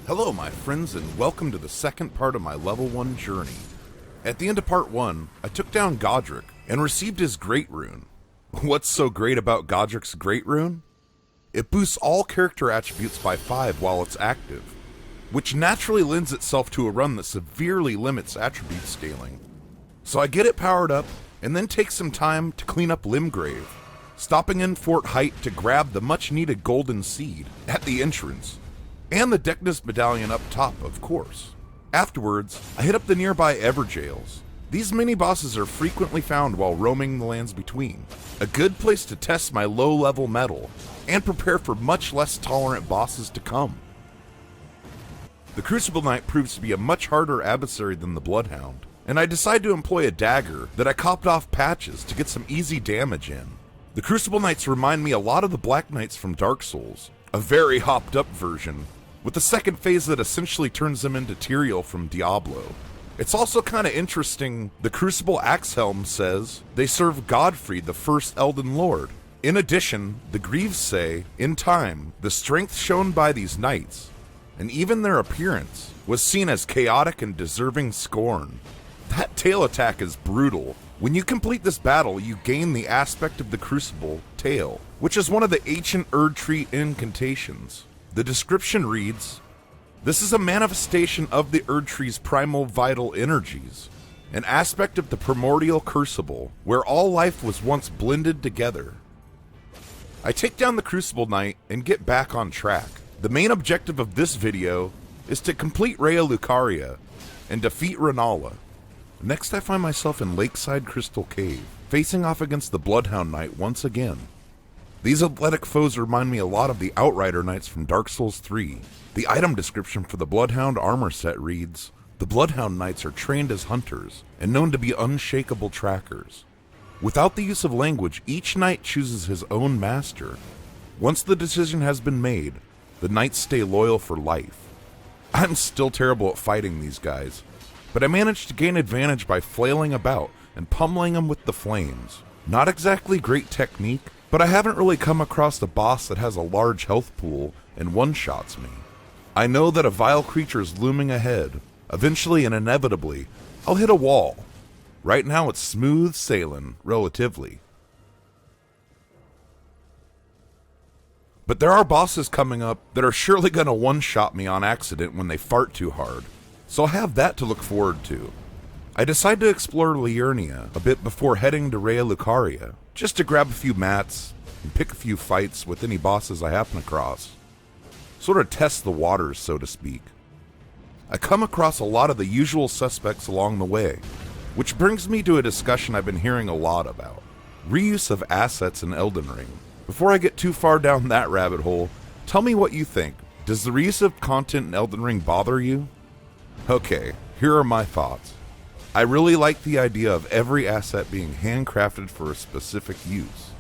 Hello my friends, and welcome to the second part of my level 1 journey. At the end of part 1, I took down Godrick and received his great rune. What's so great about Godrick's great rune? It boosts all character attributes by 5 while it's active, which naturally lends itself to a run that severely limits attribute scaling. So I get it powered up, and then take some time to clean up Limgrave, stopping in Fort Height to grab the much needed golden seed at the entrance. And the dectus medallion up top, of course. Afterwards, I hit up the nearby EverGaols. These mini-bosses are frequently found while roaming the lands between. A good place to test my low-level mettle, and prepare for much less tolerant bosses to come. The Crucible Knight proves to be a much harder adversary than the bloodhound, and I decide to employ a dagger that I copped off patches to get some easy damage in. The Crucible Knights remind me a lot of the Black Knights from Dark Souls, a very hopped up version, with the second phase that essentially turns them into tyrial from Diablo. It's also kind of interesting, the Crucible Axe Helm says they serve Godfrey, the first Elden Lord. In addition, the Greaves say, in time, the strength shown by these knights, and even their appearance, was seen as chaotic and deserving scorn. That tail attack is brutal. When you complete this battle, you gain the aspect of the Crucible tail, which is one of the ancient Erdtree incantations. The description reads, "This is a manifestation of the Erdtree's primal vital energies, an aspect of the primordial Crucible, where all life was once blended together." I take down the Crucible Knight and get back on track. The main objective of this video is to complete Raya Lucaria and defeat Runala. Next, I find myself in Lakeside Crystal Cave, facing off against the Bloodhound Knight once again. These athletic foes remind me a lot of the Outrider Knights from Dark Souls 3. The item description for the Bloodhound armor set reads, "The Bloodhound Knights are trained as hunters and known to be unshakable trackers. Without the use of language, each knight chooses his own master. Once the decision has been made, the knights stay loyal for life." I'm still terrible at fighting these guys, but I managed to gain advantage by flailing about and pummeling them with the flames. Not exactly great technique, but I haven't really come across a boss that has a large health pool and one-shots me. I know that a vile creature is looming ahead. Eventually and inevitably, I'll hit a wall. Right now it's smooth sailing, relatively. But there are bosses coming up that are surely gonna one-shot me on accident when they fart too hard, so I'll have that to look forward to. I decide to explore Liurnia a bit before heading to Raya Lucaria, just to grab a few mats and pick a few fights with any bosses I happen across. Sort of test the waters, so to speak. I come across a lot of the usual suspects along the way, which brings me to a discussion I've been hearing a lot about: reuse of assets in Elden Ring. Before I get too far down that rabbit hole, tell me what you think. Does the reuse of content in Elden Ring bother you? Okay, here are my thoughts. I really like the idea of every asset being handcrafted for a specific use.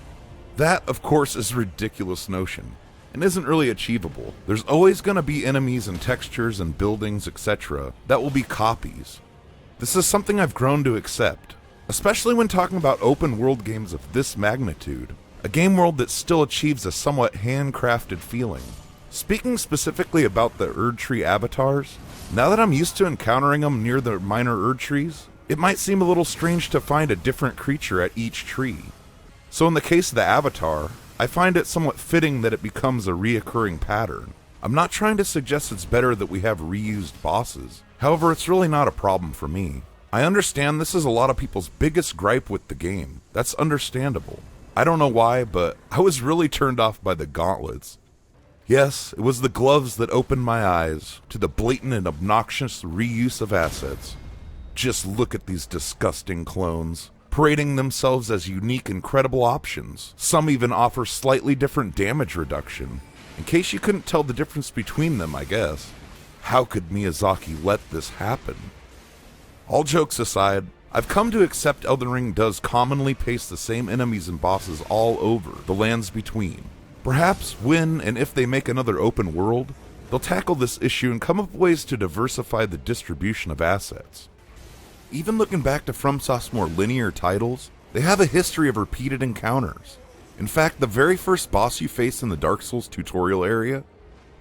That, of course, is a ridiculous notion, and isn't really achievable. There's always going to be enemies and textures and buildings, etc. that will be copies. This is something I've grown to accept, especially when talking about open world games of this magnitude, a game world that still achieves a somewhat handcrafted feeling. Speaking specifically about the Erdtree avatars, now that I'm used to encountering them near the minor Erdtrees, it might seem a little strange to find a different creature at each tree. So in the case of the avatar, I find it somewhat fitting that it becomes a reoccurring pattern. I'm not trying to suggest it's better that we have reused bosses. However, it's really not a problem for me. I understand this is a lot of people's biggest gripe with the game. That's understandable. I don't know why, but I was really turned off by the gauntlets. Yes, it was the gloves that opened my eyes to the blatant and obnoxious reuse of assets. Just look at these disgusting clones, parading themselves as unique and credible options. Some even offer slightly different damage reduction, in case you couldn't tell the difference between them, I guess. How could Miyazaki let this happen? All jokes aside, I've come to accept Elden Ring does commonly paste the same enemies and bosses all over the lands between. Perhaps when and if they make another open world, they'll tackle this issue and come up with ways to diversify the distribution of assets. Even looking back to FromSoft's more linear titles, they have a history of repeated encounters. In fact, the very first boss you face in the Dark Souls tutorial area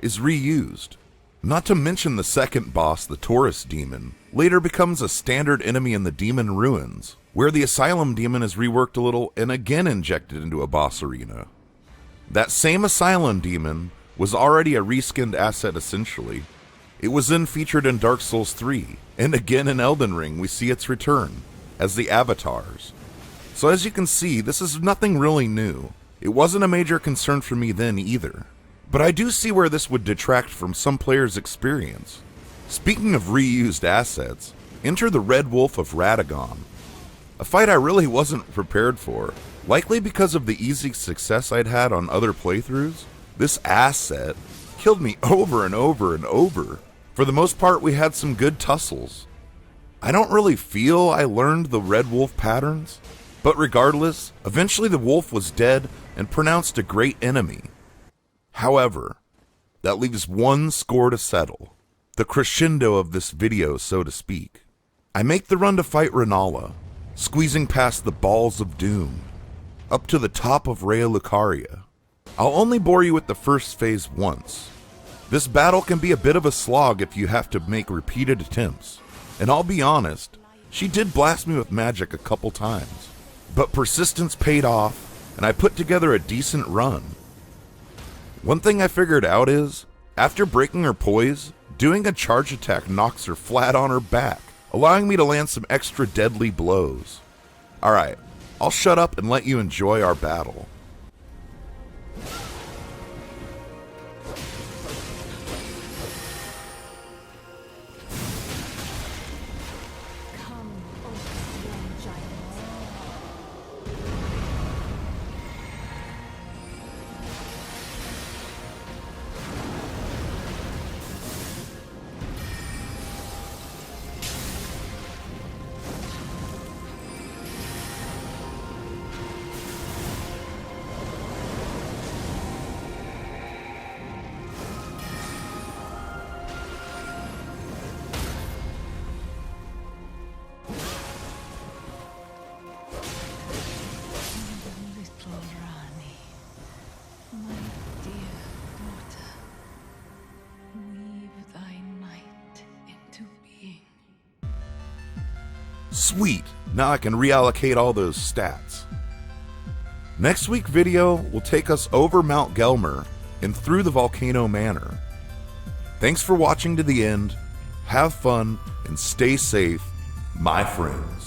is reused. Not to mention the second boss, the Taurus demon, later becomes a standard enemy in the Demon Ruins, where the Asylum demon is reworked a little and again injected into a boss arena. That same Asylum demon was already a reskinned asset essentially. It was then featured in Dark Souls 3, and again in Elden Ring we see its return, as the avatars. So as you can see, this is nothing really new. It wasn't a major concern for me then either. But I do see where this would detract from some players' experience. Speaking of reused assets, enter the Red Wolf of Radagon. A fight I really wasn't prepared for, likely because of the easy success I'd had on other playthroughs. This asset killed me over and over and over. For the most part, we had some good tussles. I don't really feel I learned the Red Wolf patterns, but regardless, eventually the wolf was dead and pronounced a great enemy. However, that leaves one score to settle, the crescendo of this video, so to speak. I make the run to fight Runala, squeezing past the Balls of Doom, up to the top of Raya Lucaria. I'll only bore you with the first phase once. This battle can be a bit of a slog if you have to make repeated attempts, and I'll be honest, she did blast me with magic a couple times, but persistence paid off, and I put together a decent run. One thing I figured out is, after breaking her poise, doing a charge attack knocks her flat on her back, allowing me to land some extra deadly blows. Alright, I'll shut up and let you enjoy our battle. Sweet, now I can reallocate all those stats. Next week's video will take us over Mount Gelmir and through the Volcano Manor. Thanks for watching to the end, have fun, and stay safe, my friends.